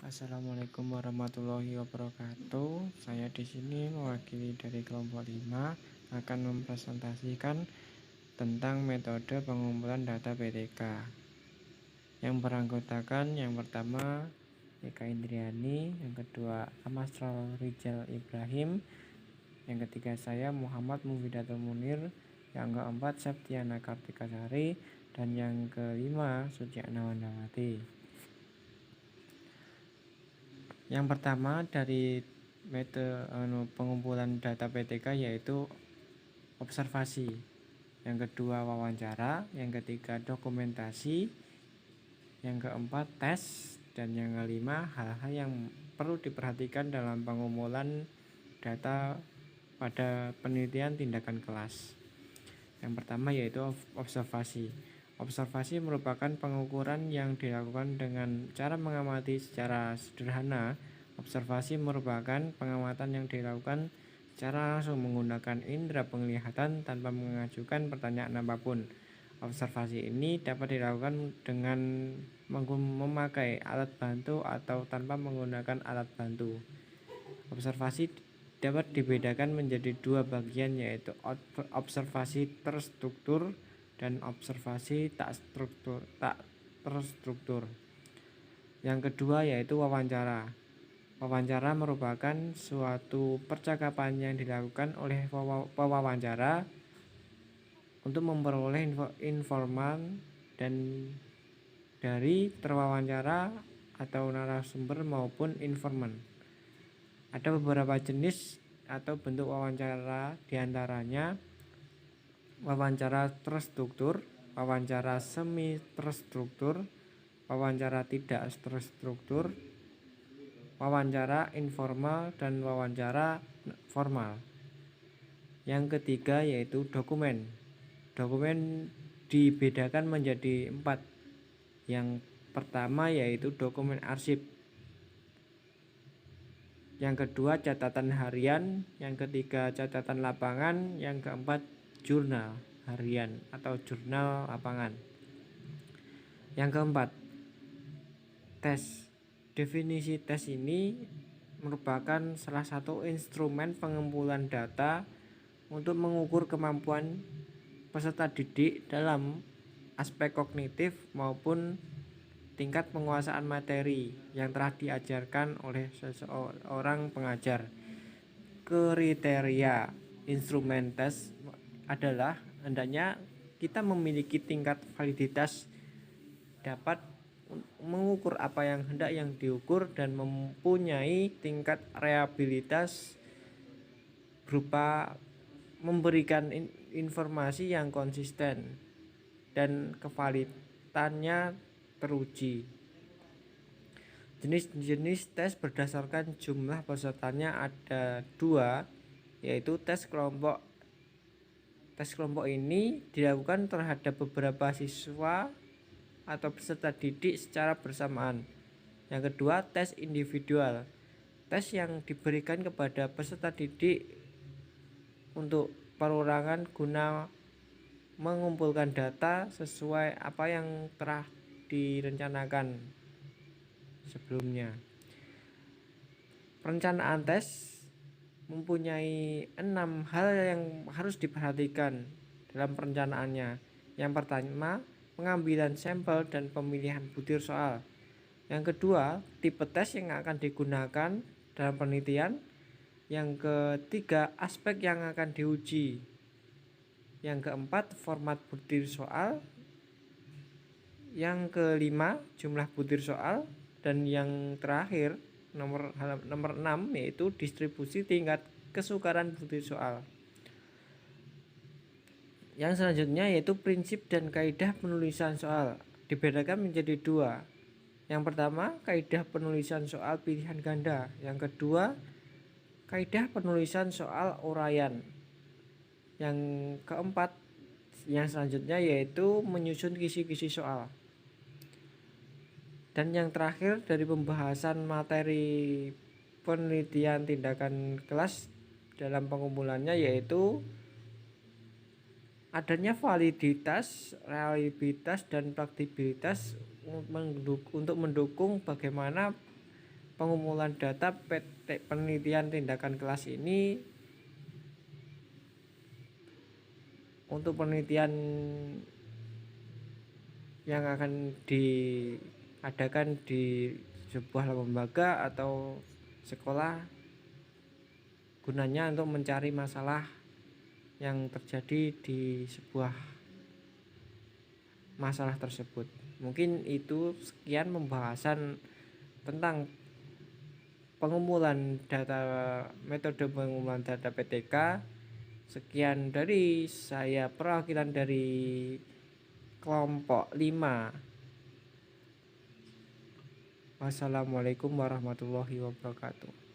Assalamualaikum warahmatullahi wabarakatuh. Saya di sini mewakili dari kelompok 5 akan mempresentasikan tentang metode pengumpulan data PTK yang beranggotakan yang pertama Eka Indriani, yang kedua Amasral Rijal Ibrahim, yang ketiga saya Muhammad Mufidatul Munir, yang keempat Septiana Kartikasari, dan yang kelima Suciana Wandawati. Yang pertama dari metode pengumpulan data PTK yaitu observasi, yang kedua wawancara, yang ketiga dokumentasi, yang keempat tes, dan yang kelima hal-hal yang perlu diperhatikan dalam pengumpulan data pada penelitian tindakan kelas. Yang pertama yaitu observasi. Observasi merupakan pengukuran yang dilakukan dengan cara mengamati secara sederhana. Observasi merupakan pengamatan yang dilakukan secara langsung menggunakan indera penglihatan tanpa mengajukan pertanyaan apapun. Observasi ini dapat dilakukan dengan memakai alat bantu atau tanpa menggunakan alat bantu. Observasi dapat dibedakan menjadi dua bagian, yaitu observasi terstruktur dan observasi tak terstruktur. Yang kedua yaitu wawancara. Wawancara merupakan suatu percakapan yang dilakukan oleh pewawancara untuk memperoleh informan dan dari terwawancara atau narasumber maupun informan. Ada beberapa jenis atau bentuk wawancara, diantaranya wawancara terstruktur, wawancara semi terstruktur, wawancara tidak terstruktur, wawancara informal, dan wawancara formal. Yang ketiga yaitu dokumen. Dokumen dibedakan menjadi 4. Yang pertama yaitu dokumen arsip, yang kedua catatan harian, yang ketiga catatan lapangan, yang keempat jurnal harian atau jurnal lapangan. Yang keempat, tes. Definisi tes ini merupakan salah satu instrumen pengumpulan data untuk mengukur kemampuan peserta didik dalam aspek kognitif maupun tingkat penguasaan materi yang telah diajarkan oleh seseorang pengajar. Kriteria instrumen tes adalah hendaknya kita memiliki tingkat validitas, dapat mengukur apa yang hendak yang diukur, dan mempunyai tingkat reliabilitas berupa memberikan informasi yang konsisten dan kevalitannya teruji. Jenis-jenis tes berdasarkan jumlah pesertanya ada 2, yaitu tes kelompok. Tes kelompok ini dilakukan terhadap beberapa siswa atau peserta didik secara bersamaan. Yang kedua, tes individual. Tes yang diberikan kepada peserta didik untuk perorangan guna mengumpulkan data sesuai apa yang telah direncanakan sebelumnya. Perencanaan tes mempunyai 6 hal yang harus diperhatikan dalam perencanaannya. Yang pertama, pengambilan sampel dan pemilihan butir soal. Yang kedua, tipe tes yang akan digunakan dalam penelitian. Yang ketiga, aspek yang akan diuji. Yang keempat, format butir soal. Yang kelima, jumlah butir soal. Dan yang terakhir, nomor 6 yaitu distribusi tingkat kesukaran butir soal. Yang selanjutnya yaitu prinsip dan kaidah penulisan soal. Dibedakan menjadi 2. Yang pertama, kaidah penulisan soal pilihan ganda. Yang kedua, kaidah penulisan soal uraian. Yang keempat, yang selanjutnya yaitu menyusun kisi-kisi soal. Dan yang terakhir dari pembahasan materi penelitian tindakan kelas dalam pengumpulannya yaitu adanya validitas, reliabilitas, dan praktikabilitas untuk mendukung bagaimana pengumpulan data penelitian tindakan kelas ini untuk penelitian yang akan diadakan di sebuah lembaga atau sekolah, gunanya untuk mencari masalah yang terjadi di sebuah masalah tersebut. Mungkin itu sekian pembahasan tentang pengumpulan data, metode pengumpulan data PTK. Sekian dari saya, perwakilan dari kelompok 5. Wassalamualaikum warahmatullahi wabarakatuh.